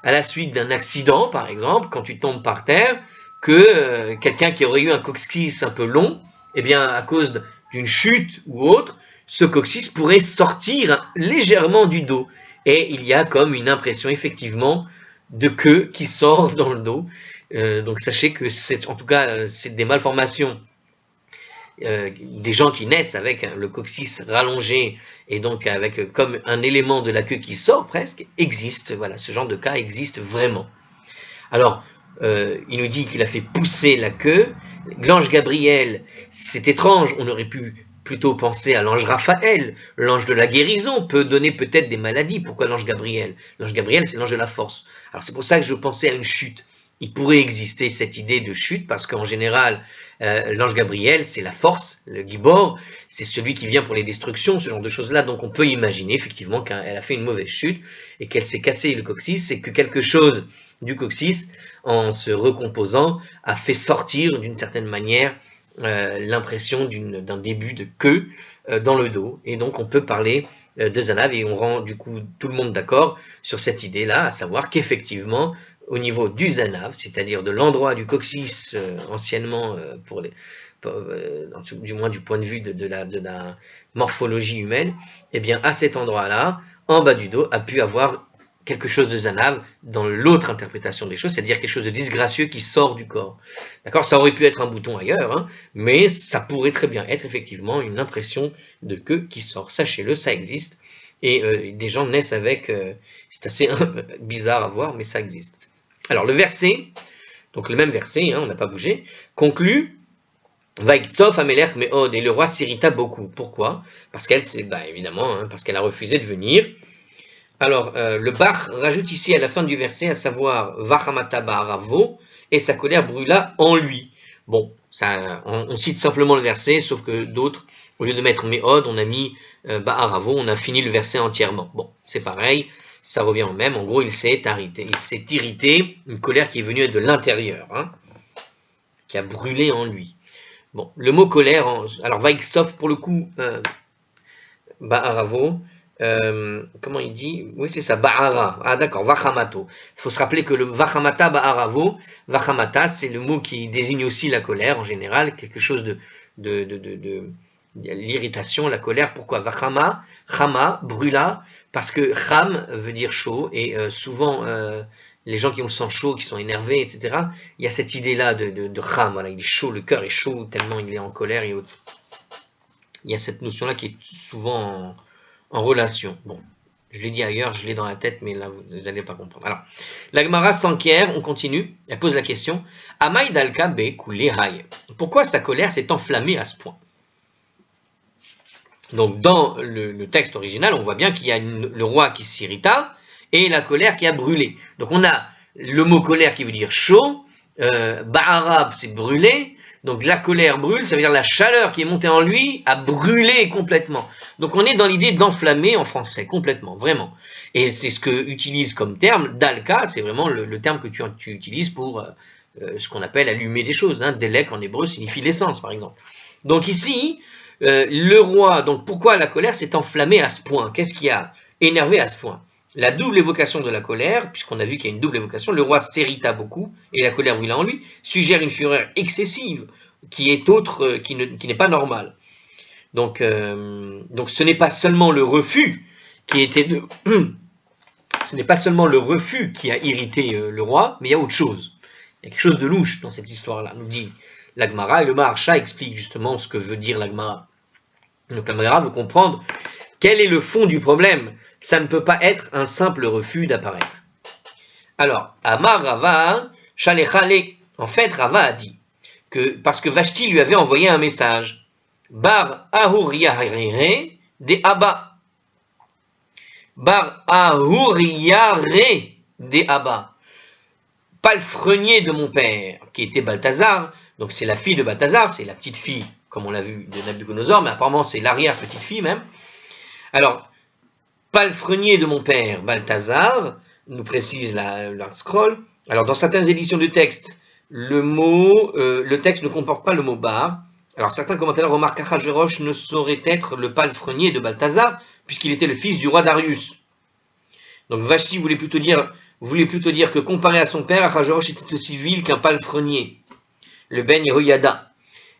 à la suite d'un accident, par exemple, quand tu tombes par terre, que quelqu'un qui aurait eu un coccyx un peu long, eh bien, à cause d'une chute ou autre, ce coccyx pourrait sortir légèrement du dos. Et il y a comme une impression, effectivement, de queue qui sort dans le dos. Donc, sachez que c'est des malformations. Des gens qui naissent avec le coccyx rallongé et donc avec comme un élément de la queue qui sort presque, existe. Voilà, ce genre de cas existe vraiment. Alors, il nous dit qu'il a fait pousser la queue. L'ange Gabriel, c'est étrange, on aurait pu plutôt penser à l'ange Raphaël, l'ange de la guérison, peut donner peut-être des maladies. Pourquoi l'ange Gabriel? L'ange Gabriel, c'est l'ange de la force. Alors c'est pour ça que je pensais à une chute. Il pourrait exister cette idée de chute, parce qu'en général, l'ange Gabriel, c'est la force, le Gibor, c'est celui qui vient pour les destructions, ce genre de choses-là. Donc on peut imaginer effectivement qu'elle a fait une mauvaise chute et qu'elle s'est cassé le coccyx, et que quelque chose du coccyx, en se recomposant, a fait sortir d'une certaine manière l'impression d'un début de queue dans le dos. Et donc on peut parler de Zanav, et on rend du coup tout le monde d'accord sur cette idée-là, à savoir qu'effectivement, au niveau du zanav, c'est-à-dire de l'endroit du coccyx anciennement, du moins du point de vue de la morphologie humaine, eh bien à cet endroit-là, en bas du dos, a pu avoir quelque chose de zanav dans l'autre interprétation des choses, c'est-à-dire quelque chose de disgracieux qui sort du corps. D'accord? Ça aurait pu être un bouton ailleurs, hein, mais ça pourrait très bien être effectivement une impression de queue qui sort. Sachez-le, ça existe. Et des gens naissent avec, c'est assez bizarre à voir, mais ça existe. Alors le verset, donc le même verset, hein, on n'a pas bougé, conclut Vaiktsov Amelech Meod, et le roi s'irrita beaucoup. Pourquoi? Parce qu'elle, évidemment, hein, parce qu'elle a refusé de venir. Alors, le Bach rajoute ici à la fin du verset, à savoir Vachamata Ba'aravo, et sa colère brûla en lui. Bon, on cite simplement le verset, sauf que d'autres, au lieu de mettre Meod, on a mis Ba'aravo, on a fini le verset entièrement. Bon, c'est pareil, ça revient au même. En gros, il s'est irrité, une colère qui est venue de l'intérieur, hein, qui a brûlé en lui. Bon, le mot colère, alors Vaiksov, pour le coup, Ba'aravo, comment il dit? Oui, c'est ça, Ba'ara. Ah, d'accord, Vachamato. Il faut se rappeler que le Vachamata Ba'aravo, Vachamata, c'est le mot qui désigne aussi la colère en général, quelque chose de l'irritation, la colère. Pourquoi? Vachama, Chama, brûla, parce que Cham veut dire chaud, et souvent, les gens qui ont le sang chaud, qui sont énervés, etc., il y a cette idée-là de Cham, voilà, il est chaud, le cœur est chaud, tellement il est en colère et autres. Il y a cette notion-là qui est souvent en relation. Bon, je l'ai dit ailleurs, je l'ai dans la tête, mais là, vous n'allez pas comprendre. Alors, la Gemara s'enquiert, on continue, elle pose la question, Amay dalka be kule hay. Pourquoi sa colère s'est enflammée à ce point? Donc, dans le texte original, on voit bien qu'il y a le roi qui s'irrita et la colère qui a brûlé. Donc, on a le mot colère qui veut dire chaud, ba'arab, c'est brûlé. Donc, la colère brûle, ça veut dire la chaleur qui est montée en lui a brûlé complètement. Donc, on est dans l'idée d'enflammer en français, complètement, vraiment. Et c'est ce que utilise comme terme, dalka, c'est vraiment le terme que tu utilises pour ce qu'on appelle allumer des choses. Hein. Delek en hébreu signifie l'essence, par exemple. Donc, ici, le roi, donc pourquoi la colère s'est enflammée à ce point? Qu'est-ce qui a énervé à ce point? La double évocation de la colère, puisqu'on a vu qu'il y a une double évocation, le roi s'irrita beaucoup et la colère brûla en lui, suggère une fureur excessive qui est autre, qui n'est pas normale. Donc ce n'est pas seulement le refus qui était ce n'est pas seulement le refus qui a irrité le roi, mais il y a autre chose. Il y a quelque chose de louche dans cette histoire-là, nous dit l'Agmara, et le Maharsha explique justement ce que veut dire l'Agmara. Donc l'Agmara veut comprendre quel est le fond du problème. Ça ne peut pas être un simple refus d'apparaître. Alors, Amar Rava, Shalechale, en fait, Rava a dit que, parce que Vashti lui avait envoyé un message, Bar Ahuriyare de Abba. Bar Ahuriyare de Abba. Palefrenier de mon père, qui était Balthazar, donc c'est la fille de Balthazar, c'est la petite fille, comme on l'a vu, de Nabucodonosor, mais apparemment c'est l'arrière-petite fille même. Alors, palefrenier de mon père, Balthazar, nous précise l'Art Scroll. Alors, dans certaines éditions du texte, le texte ne comporte pas le mot bar. Alors, certains commentateurs remarquent qu'Achashverosh ne saurait être le palefrenier de Balthazar, puisqu'il était le fils du roi Darius. Donc, Vashti voulait plutôt dire que, comparé à son père, Achashverosh était aussi vil qu'un palefrenier, le Ben Yehoyada.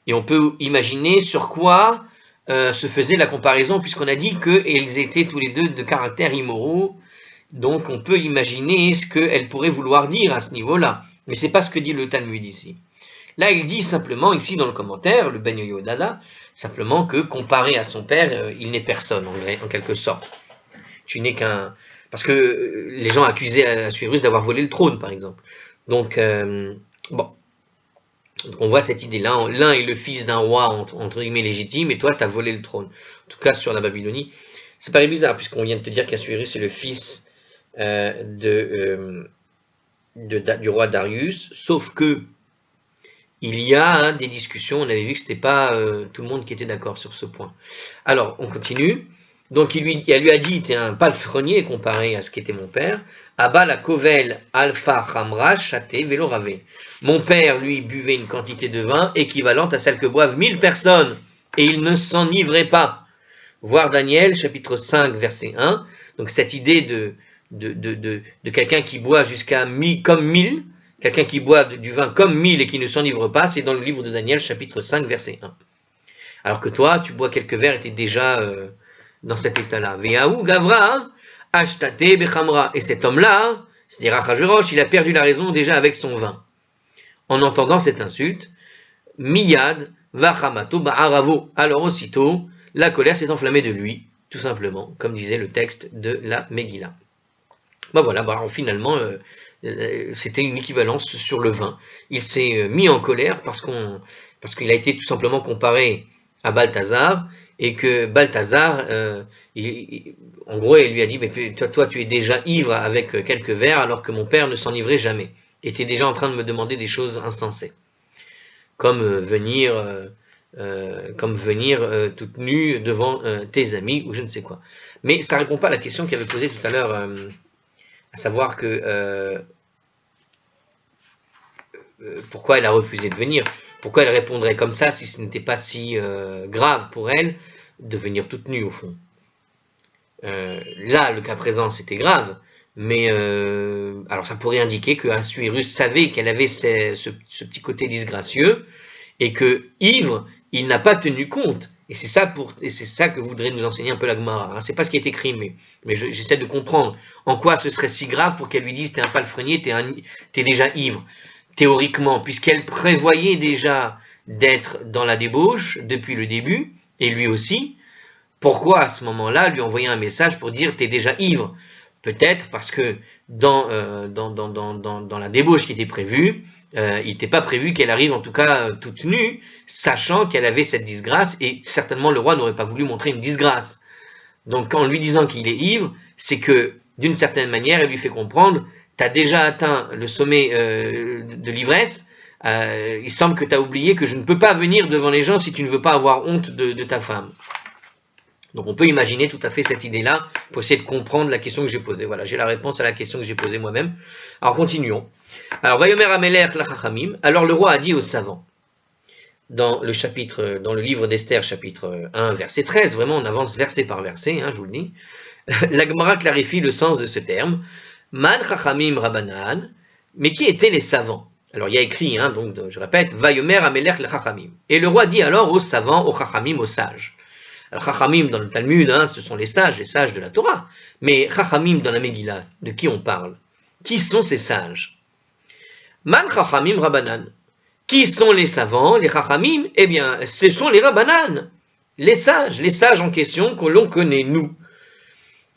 Et on peut imaginer sur quoi se faisait la comparaison, puisqu'on a dit qu'ils étaient tous les deux de caractères immoraux. Donc on peut imaginer ce qu'elle pourrait vouloir dire à ce niveau-là. Mais ce n'est pas ce que dit le Talmud ici. Là, il dit simplement, ici dans le commentaire, le Ben Yehoyada, simplement que comparé à son père, il n'est personne, en quelque sorte. Tu n'es qu'un... Parce que les gens accusaient Assuérus d'avoir volé le trône, par exemple. Donc, bon. On voit cette idée-là, l'un est le fils d'un roi entre guillemets légitime, et toi, tu as volé le trône. En tout cas, sur la Babylonie. C'est pas bizarre, puisqu'on vient de te dire qu'Assuérus est le fils du roi Darius, sauf que il y a des discussions, on avait vu que ce n'était pas tout le monde qui était d'accord sur ce point. Alors, on continue. Donc, elle lui a dit, tu es un palefrenier comparé à ce qu'était mon père. Abba la kovel alpha chamra chate velo rave. Mon père, lui, buvait une quantité de vin équivalente à celle que boivent 1000 personnes, et il ne s'enivrait pas. Voir Daniel, chapitre 5, verset 1. Donc, cette idée de quelqu'un qui boit jusqu'à comme 1000, quelqu'un qui boit du vin comme 1000 et qui ne s'enivre pas, c'est dans le livre de Daniel, chapitre 5, verset 1. Alors que toi, tu bois quelques verres et tu es déjà dans cet état-là. Ve'ahu gavra ashtate bechamra. Et cet homme-là, c'est-à-dire Achashverosh, il a perdu la raison déjà avec son vin. En entendant cette insulte, miyad vachamato ba'aravo. Alors aussitôt, la colère s'est enflammée de lui, tout simplement, comme disait le texte de la Megillah. Ben voilà, finalement, c'était une équivalence sur le vin. Il s'est mis en colère parce qu'il a été tout simplement comparé à Balthazar, et que Balthazar, en gros, il lui a dit, mais toi, tu es déjà ivre avec quelques verres, alors que mon père ne s'enivrait jamais. Et tu es déjà en train de me demander des choses insensées, comme venir toute nue devant tes amis, ou je ne sais quoi. Mais ça ne répond pas à la question qu'il avait posée tout à l'heure, à savoir que pourquoi elle a refusé de venir. Pourquoi elle répondrait comme ça si ce n'était pas si grave pour elle de venir toute nue au fond. Là, le cas présent, c'était grave, mais alors ça pourrait indiquer que Assuérus savait qu'elle avait ce petit côté disgracieux et que ivre, il n'a pas tenu compte. Et c'est ça que voudrait nous enseigner un peu la Gemara. Hein. C'est pas ce qui est écrit, mais j'essaie de comprendre en quoi ce serait si grave pour qu'elle lui dise t'es un palefrenier, t'es déjà ivre. Théoriquement, puisqu'elle prévoyait déjà d'être dans la débauche depuis le début, et lui aussi, pourquoi à ce moment-là lui envoyer un message pour dire t'es déjà ivre? Peut-être parce que dans la débauche qui était prévue, il n'était pas prévu qu'elle arrive en tout cas toute nue, sachant qu'elle avait cette disgrâce, et certainement le roi n'aurait pas voulu montrer une disgrâce. Donc en lui disant qu'il est ivre, c'est que d'une certaine manière, elle lui fait comprendre tu as déjà atteint le sommet de l'ivresse, il semble que tu as oublié que je ne peux pas venir devant les gens si tu ne veux pas avoir honte de ta femme. Donc on peut imaginer tout à fait cette idée-là pour essayer de comprendre la question que j'ai posée. Voilà, j'ai la réponse à la question que j'ai posée moi-même. Alors continuons. Alors, Vayomer Amelech lachachamim. Alors le roi a dit aux savants, dans le livre d'Esther, chapitre 1, verset 13, vraiment on avance verset par verset, hein, je vous le dis. La Gemara clarifie le sens de ce terme. Man chachamim rabanan, mais qui étaient les savants? Alors il y a écrit, hein, donc je répète, Vayomer Amelech lachachamim. Et le roi dit alors aux savants, aux chachamim, aux sages. Alors chachamim dans le Talmud, hein, ce sont les sages de la Torah. Mais chachamim dans la Megillah, de qui on parle? Qui sont ces sages? Man chachamim rabanan. Qui sont les savants, les chachamim? Eh bien, ce sont les rabanan, les sages en question que l'on connaît, nous.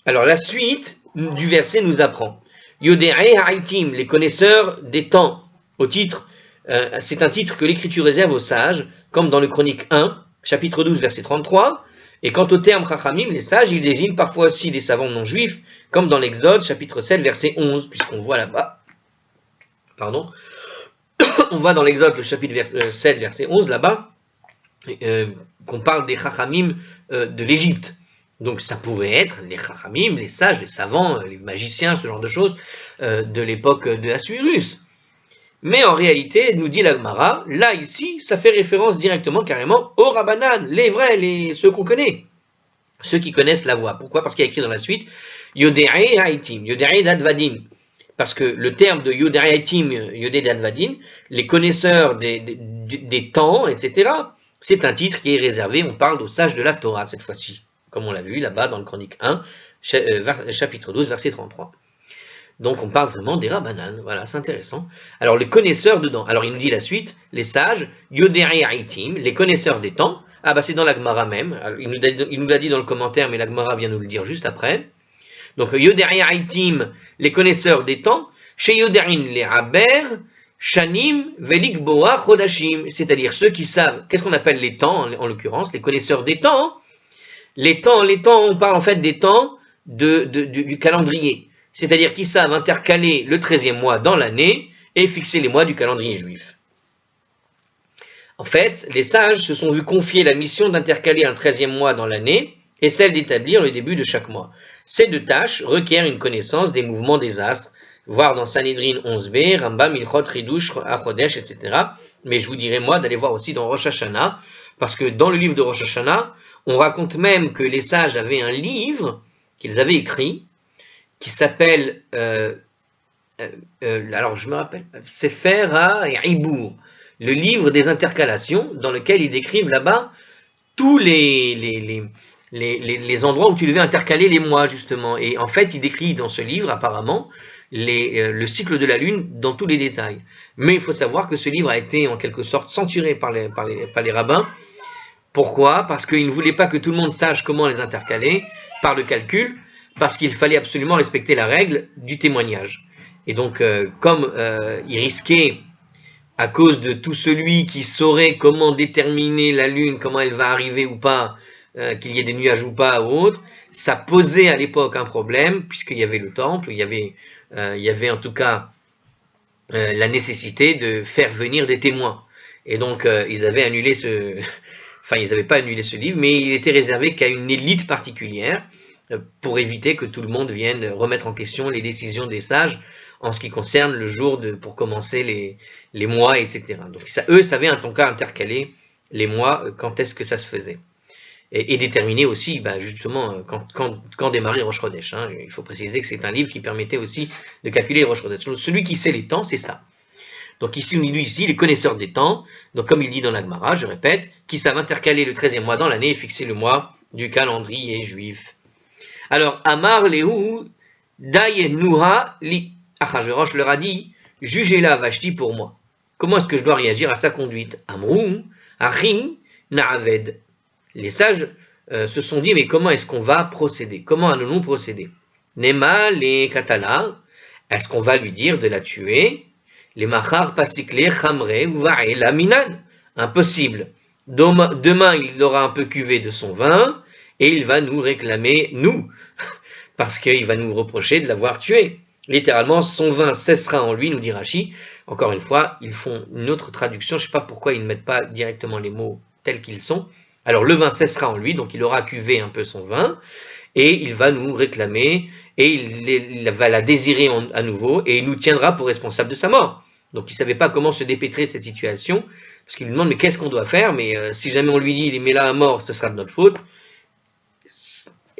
Alors la suite du verset nous apprend. Yodé'e ha'aitim, les connaisseurs des temps. Au titre, c'est un titre que l'Écriture réserve aux sages, comme dans le Chronique 1, chapitre 12, verset 33. Et quant au terme chachamim, les sages, ils désignent parfois aussi des savants non juifs, comme dans l'Exode, chapitre 7, verset 11, puisqu'on voit là-bas, on voit dans l'Exode, le chapitre 7, verset 11, là-bas, qu'on parle des chachamim de l'Égypte. Donc ça pourrait être les chachamim, les sages, les savants, les magiciens, ce genre de choses, de l'époque de Assuérus. Mais en réalité, nous dit la Gemara, là ici, ça fait référence directement, carrément, aux Rabbanan, les vrais, ceux qu'on connaît, ceux qui connaissent la voix. Pourquoi? Parce qu'il y a écrit dans la suite, Yodé'e ha'aitim, Yodé'e d'advadim. Parce que le terme de Yodé'e ha'aitim, Yodé'e d'advadim, les connaisseurs des temps, etc., c'est un titre qui est réservé, on parle aux sages de la Torah cette fois-ci, comme on l'a vu là-bas dans le Chronique 1, chapitre 12, verset 33. Donc on parle vraiment des Rabbanan, voilà, c'est intéressant. Alors les connaisseurs dedans, alors il nous dit la suite, les sages, Yodé'e ha'aitim, les connaisseurs des temps, ah bah c'est dans la Gemara même, alors, il nous l'a dit dans le commentaire, mais la Gemara vient nous le dire juste après. Donc Yodé'e ha'aitim, les connaisseurs des temps, chez Yodé'in les Haber, Shanim, Velikboa, Chodashim, c'est-à-dire ceux qui savent, qu'est-ce qu'on appelle les temps en l'occurrence, les connaisseurs des temps. Les temps, on parle en fait des temps du calendrier. C'est-à-dire qu'ils savent intercaler le 13e mois dans l'année et fixer les mois du calendrier juif. En fait, les sages se sont vus confier la mission d'intercaler un 13e mois dans l'année et celle d'établir le début de chaque mois. Ces deux tâches requièrent une connaissance des mouvements des astres, voir dans Sanhedrin 11b, Rambam, Ilchot, Ridush, Achodesh, etc. Mais je vous dirais, moi, d'aller voir aussi dans Rosh Hashanah, parce que dans le livre de Rosh Hashanah, on raconte même que les sages avaient un livre qu'ils avaient écrit, qui s'appelle, alors je me rappelle, Sefer HaIbour, le livre des intercalations, dans lequel ils décrivent là-bas tous les endroits où tu devais intercaler les mois, justement. Et en fait, il décrit dans ce livre, apparemment, le cycle de la Lune dans tous les détails. Mais il faut savoir que ce livre a été en quelque sorte censuré par les rabbins. Pourquoi? Parce qu'ils ne voulaient pas que tout le monde sache comment les intercaler par le calcul, parce qu'il fallait absolument respecter la règle du témoignage. Et donc, comme ils risquaient, à cause de tout celui qui saurait comment déterminer la Lune, comment elle va arriver ou pas, qu'il y ait des nuages ou pas ou autre, ça posait à l'époque un problème, puisqu'il y avait le temple, il y avait en tout cas la nécessité de faire venir des témoins. Et donc, ils avaient annulé enfin, ils n'avaient pas annulé ce livre, mais il était réservé qu'à une élite particulière, pour éviter que tout le monde vienne remettre en question les décisions des sages en ce qui concerne le jour pour commencer les mois, etc. Donc eux savaient en tout cas intercaler les mois, quand est-ce que ça se faisait. Et déterminer aussi, justement, quand démarrer Rosh Chodesh. Hein. Il faut préciser que c'est un livre qui permettait aussi de calculer Rosh Chodesh. Celui qui sait les temps, c'est ça. Donc ici, on dit ici les connaisseurs des temps, donc comme il dit dans la Gemara, je répète, qui savent intercaler le 13e mois dans l'année et fixer le mois du calendrier juif. Alors, Amar Lehu Dayenuha li. Achashverosh leur a dit, jugez-la Vashti pour moi. Comment est-ce que je dois réagir à sa conduite? Amrou, Achi, Naaved. Les sages se sont dit, mais comment est-ce qu'on va procéder? Comment allons-nous procéder? Nema les Katala, est-ce qu'on va lui dire de la tuer? Les Machar Pasikle Chamre Uvaela Minan. Impossible. Demain, il aura un peu cuvé de son vin et il va nous réclamer, nous, parce qu'il va nous reprocher de l'avoir tué. Littéralement, son vin cessera en lui, nous dit Rashi. Encore une fois, ils font une autre traduction. Je ne sais pas pourquoi ils ne mettent pas directement les mots tels qu'ils sont. Alors, le vin cessera en lui, donc il aura cuvé un peu son vin, et il va nous réclamer, et il va la désirer à nouveau, et il nous tiendra pour responsable de sa mort. Donc, il ne savait pas comment se dépêtrer de cette situation, parce qu'il lui demande, mais qu'est-ce qu'on doit faire? Mais si jamais on lui dit, il met là à mort, ce sera de notre faute.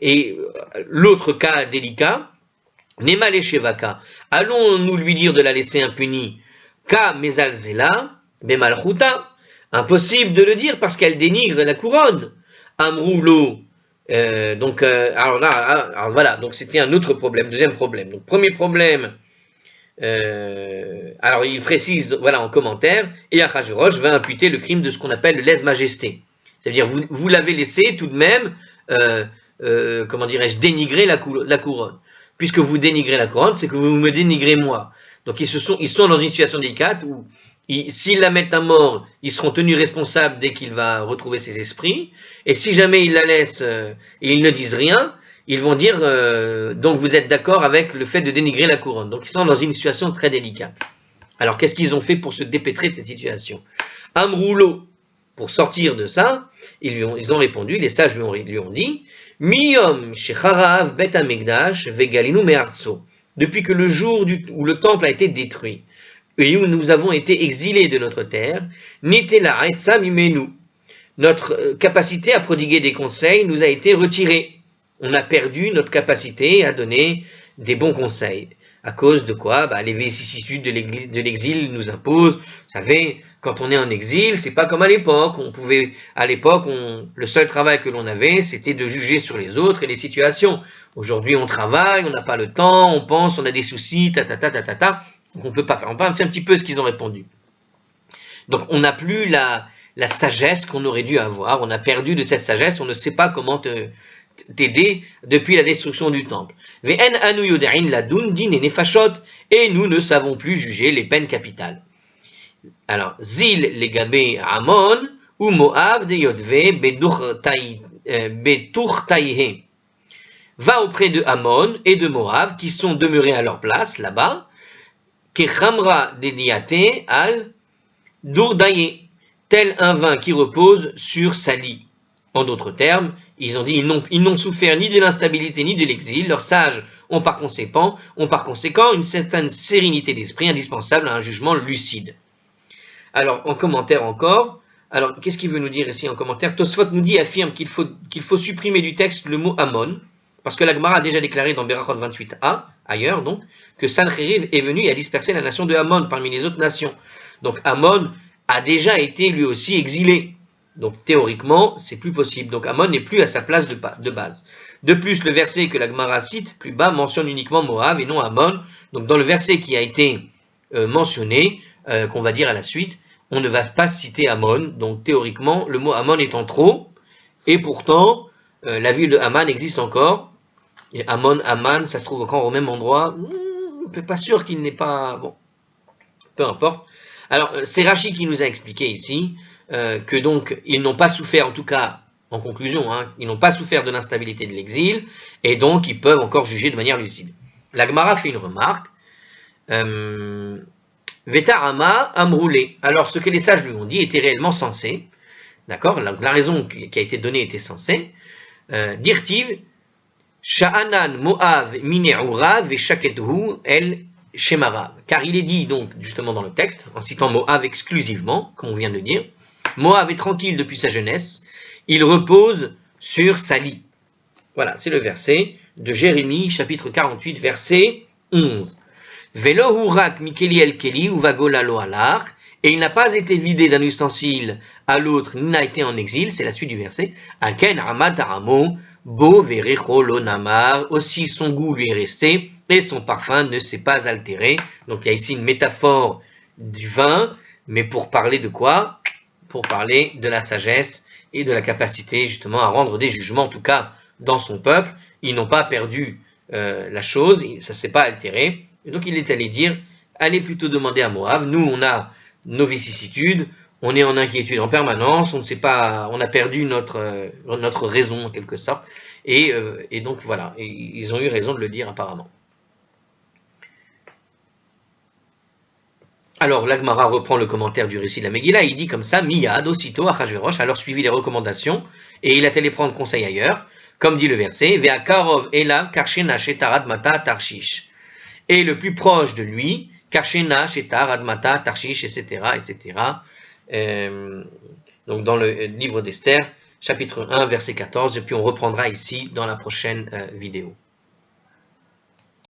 Et l'autre cas délicat, Nema Shevaka, allons-nous lui dire de la laisser impunie? Ka mezalzela, bemalchuta, impossible de le dire parce qu'elle dénigre la couronne. Amroulo, alors voilà, donc c'était un autre problème, deuxième problème. Donc premier problème, alors il précise, voilà en commentaire, et Achashverosh va imputer le crime de ce qu'on appelle le lèse-majesté. C'est-à-dire vous l'avez laissé tout de même, comment dirais-je, dénigrer la couronne. Puisque vous dénigrez la couronne, c'est que vous me dénigrez moi. Donc ils sont dans une situation délicate où s'ils la mettent à mort, ils seront tenus responsables dès qu'il va retrouver ses esprits. Et si jamais ils la laissent et ils ne disent rien, ils vont dire donc vous êtes d'accord avec le fait de dénigrer la couronne. Donc ils sont dans une situation très délicate. Alors qu'est-ce qu'ils ont fait pour se dépêtrer de cette situation? Amroulo, pour sortir de ça, ils ont répondu, les sages lui ont dit, Miyom shecharav bet hamikdash vegalinu me'artso. Depuis que le jour où le temple a été détruit et où nous avons été exilés de notre terre, nitela etza mimenu. Notre capacité à prodiguer des conseils nous a été retirée. On a perdu notre capacité à donner des bons conseils. À cause de quoi? Les vicissitudes de l'exil nous imposent. Vous savez, quand on est en exil, c'est pas comme à l'époque. Le seul travail que l'on avait, c'était de juger sur les autres et les situations. Aujourd'hui, on travaille, on n'a pas le temps, on pense, on a des soucis, Donc on peut pas faire. C'est un petit peu ce qu'ils ont répondu. Donc on n'a plus la sagesse qu'on aurait dû avoir. On a perdu de cette sagesse. On ne sait pas comment t'aider depuis la destruction du temple. Et nous ne savons plus juger les peines capitales. Alors, Zil legabé Amon ou Moab de Yodve beturtaïhe. Va auprès de Amon et de Moab qui sont demeurés à leur place là-bas. Kechamra dediate al dourdaye, tel un vin qui repose sur sa lie. En d'autres termes, ils ont dit ils n'ont souffert ni de l'instabilité ni de l'exil. Leurs sages ont par conséquent une certaine sérénité d'esprit indispensable à un jugement lucide. Alors, en commentaire encore, alors qu'est-ce qu'il veut nous dire ici en commentaire? Tosfot nous dit, affirme qu'il faut supprimer du texte le mot Amon, Parce que la Gemara a déjà déclaré dans Berachot 28a, ailleurs donc, que Sancheriv est venu et a dispersé la nation de Ammon parmi les autres nations. Donc Ammon a déjà été lui aussi exilé. Donc théoriquement, c'est plus possible. Donc Ammon n'est plus à sa place de base. De plus, le verset que la Gemara cite plus bas mentionne uniquement Moab et non Ammon. Donc dans le verset qui a été mentionné, qu'on va dire à la suite, on ne va pas citer Ammon. Donc théoriquement, le mot Ammon est en trop. Et pourtant, la ville de Amman existe encore. Et Ammon, Amman, ça se trouve encore au même endroit. Pas sûr qu'il n'est pas... Bon, peu importe. Alors, c'est Rachi qui nous a expliqué ici que donc, ils n'ont pas souffert, en tout cas, en conclusion, hein, ils n'ont pas souffert de l'instabilité de l'exil, et donc ils peuvent encore juger de manière lucide. La Gemara fait une remarque. Veta Ama Amroulé. Alors, ce que les sages lui ont dit était réellement sensé. D'accord? La raison qui a été donnée était sensée. Dirtiv, Sha'anan Moav Mine'urav et Shaketuhu El Shemarav. Car il est dit donc, justement dans le texte, en citant Moav exclusivement, comme on vient de dire, Moav est tranquille depuis sa jeunesse, il repose sur sa lie. Voilà, c'est le verset de Jérémie, chapitre 48, verset 11. Velo hurak mikeli el keli uvagola lo alar. Et il n'a pas été vidé d'un ustensile à l'autre, ni n'a été en exil, c'est la suite du verset. Aken Amad Aramo, Bo Verecho Lonamar, aussi son goût lui est resté, et son parfum ne s'est pas altéré. Donc il y a ici une métaphore du vin, mais pour parler de quoi? Pour parler de la sagesse et de la capacité justement à rendre des jugements, en tout cas dans son peuple. Ils n'ont pas perdu la chose, ça ne s'est pas altéré. Et donc il est allé dire, allez plutôt demander à Moab, nous on a nos vicissitudes, on est en inquiétude en permanence, on ne sait pas, on a perdu notre raison en quelque sorte, et donc voilà, et ils ont eu raison de le dire apparemment. Alors l'Agmara reprend le commentaire du récit de la Megillah, il dit comme ça, Miyad, aussitôt, Achashverosh, alors suivi les recommandations, et il a allé prendre conseil ailleurs, comme dit le verset, Ve'akarov elav karshena shetarad mata tarshish. Et le plus proche de lui, Karshena, Shetar, Admata, Tarshish, etc., etc. Donc dans le livre d'Esther, chapitre 1, verset 14, et puis on reprendra ici dans la prochaine vidéo.